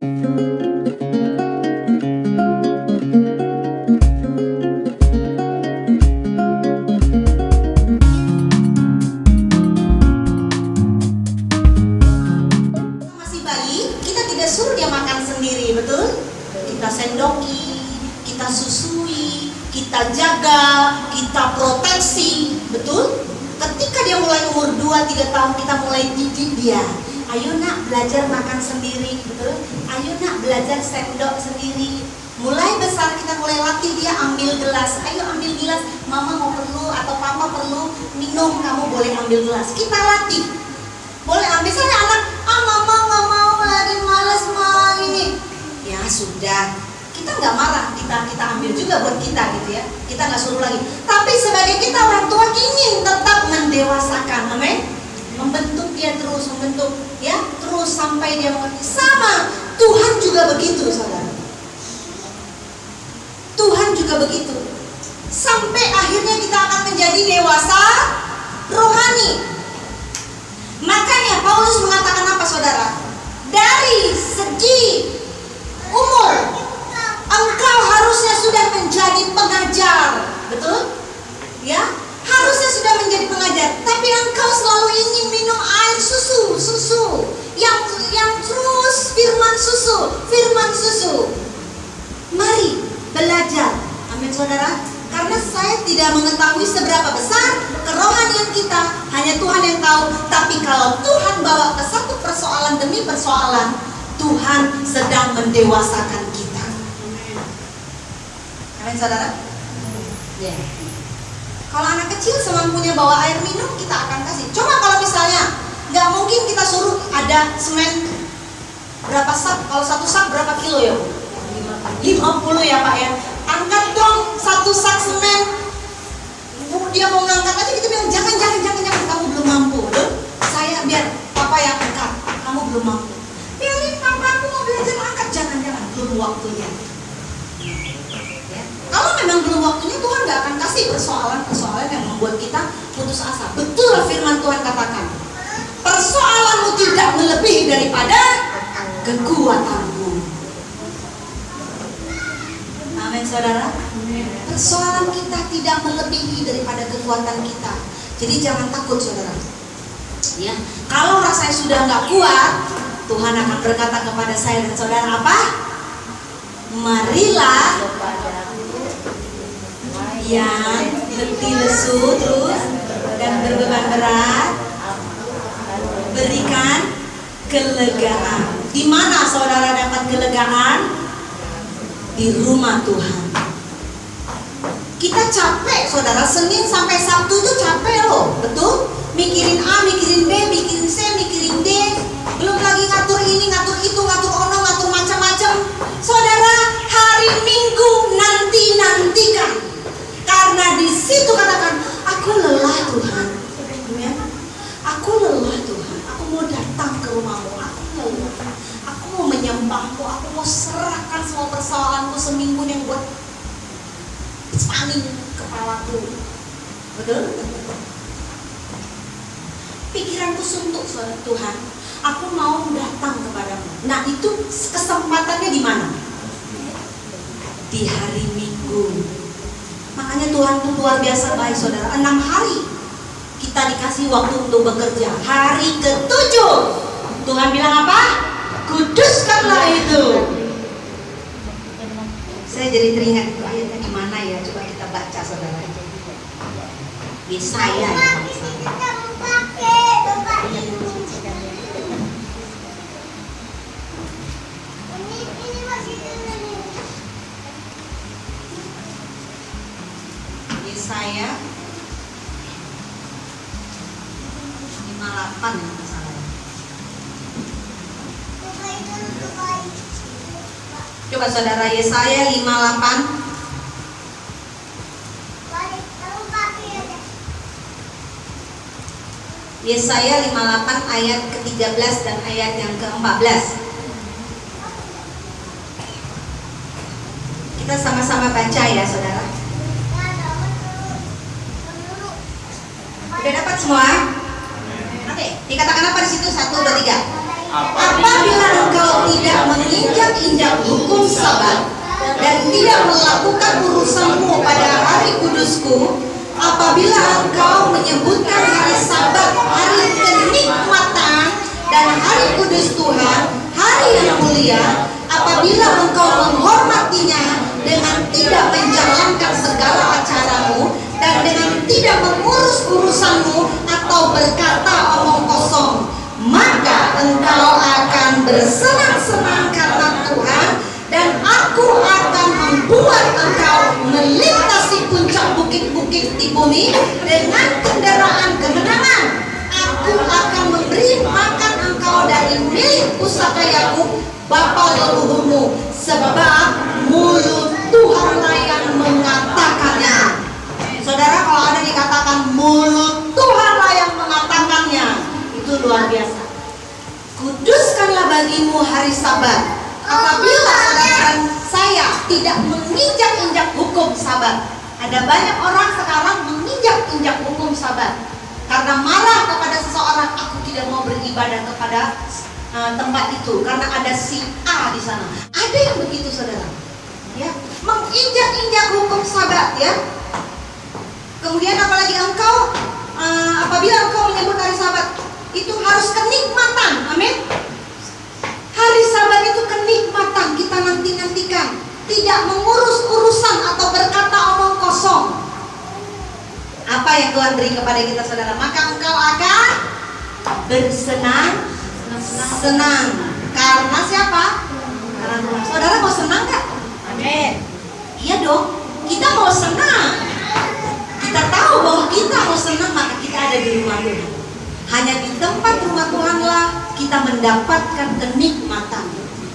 Masih bayi, kita tidak suruh dia makan sendiri, betul? Kita sendoki, kita susui, kita jaga, kita proteksi, betul? Ketika dia mulai umur 2-3 tahun, kita mulai didik dia. Ayo nak belajar makan sendiri, betul? Ayo nak belajar sendok sendiri. Mulai besar kita mulai latih dia ambil gelas. Ayo ambil gelas, mama mau perlu atau papa perlu minum, kamu boleh ambil gelas. Kita latih. Boleh ambil, misalnya anak, mama nggak mau lagi, malas mah ini. Ya sudah, kita nggak marah, kita ambil juga buat kita gitu ya. Kita nggak suruh lagi. Tapi sebagai kita orang tua ingin tetap mendewasakan, amin. Membentuk dia terus, membentuk ya terus sampai dia mengerti. Sama Tuhan juga begitu, saudara. Tuhan juga begitu. Sampai akhirnya kita akan menjadi dewasa rohani. Makanya Paulus mengatakan apa, saudara? Dari segi umur, engkau harusnya sudah menjadi pengajar, betul? Ya, harusnya sudah menjadi pengajar. Tapi engkau selalu ingin minum air susu yang terus firman susu. Mari belajar, amin saudara. Karena saya tidak mengetahui seberapa besar kerohanian kita, hanya Tuhan yang tahu. Tapi kalau Tuhan bawa ke satu persoalan demi persoalan, Tuhan sedang mendewasakan kita. Amin saudara. Ya. Kalau anak kecil semampunya bawa air minum, kita akan kasih. Coba kalau misalnya nggak mungkin kita suruh ada semen berapa sak, kalau satu sak berapa kilo ya? 50 ya Pak ya. Angkat dong satu sak semen. Dia mau ngangkat aja, kita bilang jangan, kamu belum mampu. Saya biar papa yang angkat, kamu belum mampu. Biarin papa, aku mau belajar angkat, jangan, belum waktunya. Ya. Kalau memang belum waktunya, Tuhan gak akan kasih persoalan yang membuat kita putus asa. Betul firman Tuhan katakan, persoalanmu tidak melebihi daripada kekuatanmu. Amin saudara. Persoalan kita tidak melebihi daripada kekuatan kita. Jadi jangan takut saudara. Ya, kalau rasanya sudah nggak kuat, Tuhan akan berkata kepada saya dan saudara apa? Marilah yang letih lesu terus dan berbeban berat, berikan kelegaan. Di mana saudara dapat kelegaan? Di rumah Tuhan. Kita capek saudara, Senin sampai Sabtu itu capek loh, betul? Mikirin A, mikirin B, mikirin C, mikirin D. Belum lagi ngatur ini, ngatur itu, ngatur ono, ngatur macam-macam. Saudara, hari Minggu nantikan. Karena di situ katakan, aku lelah Tuhan. Ya? Aku lelah Tuhan. Aku mau datang ke rumahmu. Aku lelah. Aku mau menyembahmu. Aku mau serahkan semua persoalanku seminggu yang buat paling kepalaku. Betul? Pikiranku suntuk Tuhan. Aku mau datang kepadamu. Nah itu kesempatannya di mana? Di hari Minggu. Makanya Tuhan itu luar biasa baik saudara. 6 hari kita dikasih waktu untuk bekerja. Hari ke-7 Tuhan bilang apa? Kuduskanlah itu. Saya jadi teringat itu ayatnya di mana ya? Coba kita baca saudara. Yesaya ya. Yesaya 58 ya masalahnya. Coba saudara Yesaya 58. Yesaya 58 ayat ke-13 dan ayat yang ke-14. Kita sama-sama baca ya saudara. Udah dapat semua? Oke, dikatakan apa di situ? 1, 2, 3. Apabila engkau tidak menginjak melakukan urusanmu pada hari kudusku, apabila engkau menyebutkan hari Sabat, hari kenikmatan, dan hari kudus Tuhan, hari yang mulia, apabila engkau menghormatinya dengan tidak menjalankan segala acaramu dan dengan tidak mengurus urusanmu atau berkata omong kosong, maka engkau akan bersenang-senang karena Tuhan, dan aku akan membuat engkau melintasi puncak bukit-bukit di bumi dengan kendaraan kemenangan. Aku akan memberi makan engkau dari milik pusaka Yakub bapa leluhurmu, sebab mulut Tuhanlah yang mengatakannya. Saudara, kalau ada dikatakan mulut Tuhanlah yang mengatakannya, itu luar biasa. Kuduskanlah bagimu hari Sabat. Apabila saudara dan saya tidak menginjak-injak hukum Sabat. Ada banyak orang sekarang menginjak-injak hukum Sabat karena marah kepada seseorang, aku tidak mau beribadah kepada tempat itu karena ada si A di sana. Ada yang begitu saudara, ya, menginjak-injak hukum Sabat, ya. Kemudian apalagi engkau, apabila engkau menyebut hari Sabat, itu harus kenikmatan, amin. Hari Sabat itu kenikmatan, kita nanti-nantikan, tidak mengurus urusan atau berkata omong kosong. Apa yang Tuhan beri kepada kita saudara? Maka engkau akan bersenang-senang. Karena siapa? Karena Tuhan. Saudara mau senang gak? Amin. Iya dong, kita mau senang. Kita tahu bahwa kita mau senang, maka kita ada di rumah Tuhan. Hanya di tempat rumah Tuhanlah kita mendapatkan kenikmatan,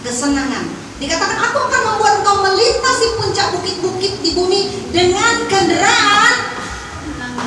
kesenangan. Dikatakan, aku akan membuat engkau melintasi puncak bukit-bukit di bumi dengan kendaraan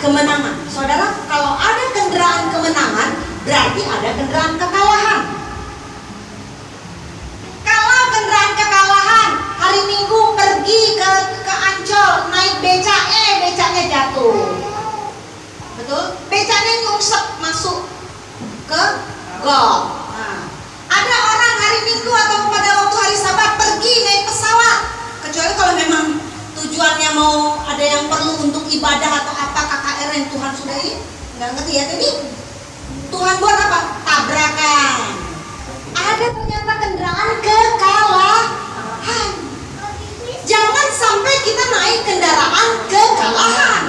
kemenangan. Saudara, kalau ada kendaraan kemenangan, berarti ada kendaraan kekalahan. Kalau kendaraan kekalahan, hari Minggu pergi ke Ancol, naik beca, becanya jatuh. Betul? Becanya nyungsep masuk ke got. Nah, ada orang hari Minggu atau pada waktu hari Sabat pergi naik pesawat, kecuali kalau memang tujuannya mau ada yang perlu untuk ibadah atau apa, KKR yang Tuhan sudahi, nggak ngerti ya. Jadi Tuhan buat apa? Tabrakan. Ada ternyata kendaraan kekalahan. Jangan sampai kita naik kendaraan kekalahan.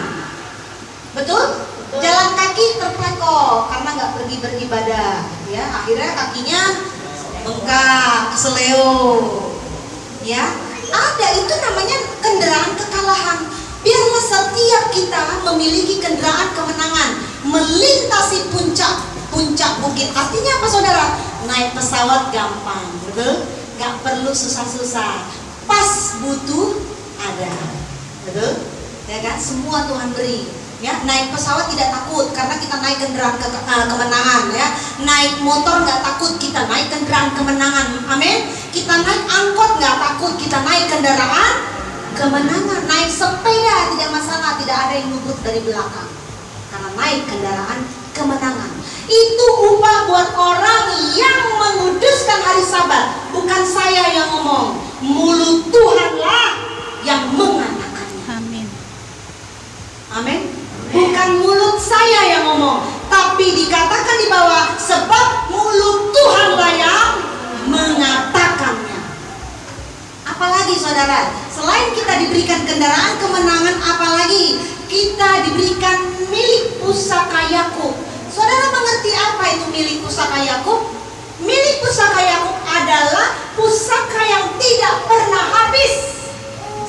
Betul? Jalan kaki terpekok karena nggak pergi beribadah, ya. Akhirnya kakinya bengkak, seleo, ya. Ada, itu namanya kendaraan kekalahan. Biarlah setiap kita memiliki kendaraan kemenangan, melintasi puncak bukit. Artinya apa saudara? Naik pesawat gampang, betul? Gak perlu susah-susah. Pas butuh ada, betul? Ya kan? Semua Tuhan beri. Ya, naik pesawat tidak takut karena kita naik kendaraan kemenangan, ya. Naik motor nggak takut, kita naik kendaraan kemenangan, amin. Kita naik angkot nggak takut, kita naik kendaraan kemenangan. Naik sepeda tidak masalah, tidak ada yang nubruk dari belakang karena naik kendaraan kemenangan. Itu upah buat orang yang menguduskan hari Sabat. Bukan saya yang ngomong, mulut Tuhanlah yang mengatakannya. Amin. Amin. Bukan mulut saya yang ngomong, tapi dikatakan di bawah, sebab mulut Tuhanlah yang mengatakannya. Apalagi saudara, selain kita diberikan kendaraan kemenangan, apalagi kita diberikan milik pusaka Yakub. Saudara mengerti apa itu milik pusaka Yakub? Milik pusaka Yakub adalah pusaka yang tidak pernah habis.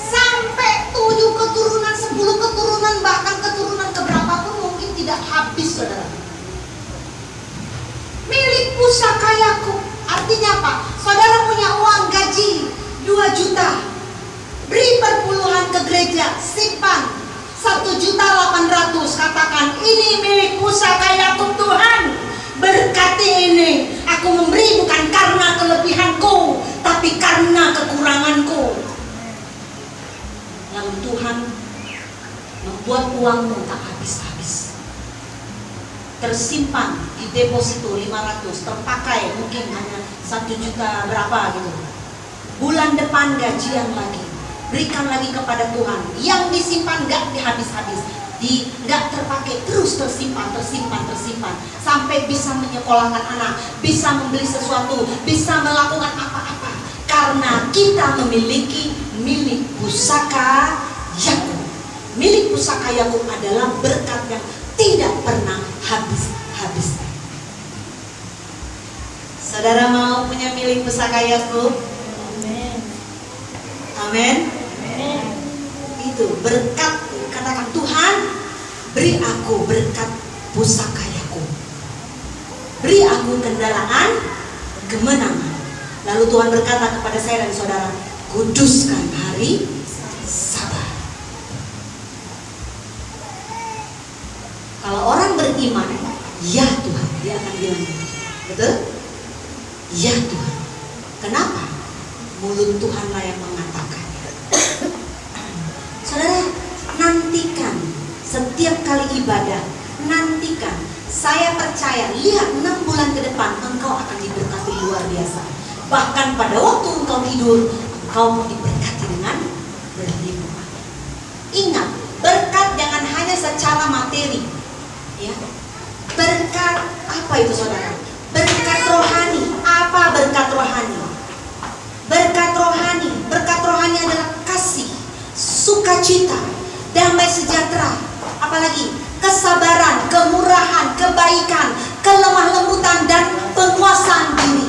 Sampai 7 keturunan, 10 keturunan, bahkan keturunan keberapa pun mungkin tidak habis saudara. Milik pusaka Yakub artinya apa? Saudara punya uang gaji 2 juta, beri perpuluhan ke gereja, simpan 1.800.000, katakan ini milik pusaka Yakub Tuhan. Berkati ini, aku memberi bukan karena kelebihanku, tapi karena kekuranganku. Lalu Tuhan membuat uangmu tak habis-habis, tersimpan di deposito 500, terpakai mungkin hanya 1 juta berapa gitu. Bulan depan gajian lagi, berikan lagi kepada Tuhan. Yang disimpan nggak habis-habis, nggak terpakai, terus tersimpan sampai bisa menyekolahkan anak, bisa membeli sesuatu, bisa melakukan apa-apa. Karena kita memiliki milik pusaka Yakub. Milik pusaka Yakub adalah berkat yang tidak pernah habis-habis. Saudara mau punya milik pusaka Yakub? Amin. Amin. Itu berkat, katakan Tuhan, beri aku berkat pusaka Yakub. Beri aku kendaraan kemenangan. Lalu Tuhan berkata kepada saya dan saudara, kuduskan hari Sabat. Kalau orang beriman, ya Tuhan, dia akan bilang begitu. Betul? Ya Tuhan. Kenapa? Mulut Tuhanlah yang mengatakan. Saudara, nantikan setiap kali ibadah, nantikan. Saya percaya, lihat 6 bulan ke depan engkau akan diberkati luar biasa. Bahkan pada waktu engkau tidur, engkau diberkati dengan berlimpah. Ingat, berkat jangan hanya secara materi, ya. Berkat apa itu saudara? Berkat rohani. Apa berkat rohani? Berkat rohani adalah kasih, sukacita, damai sejahtera, apalagi kesabaran, kemurahan, kebaikan, kelemah lembutan, dan penguasaan diri.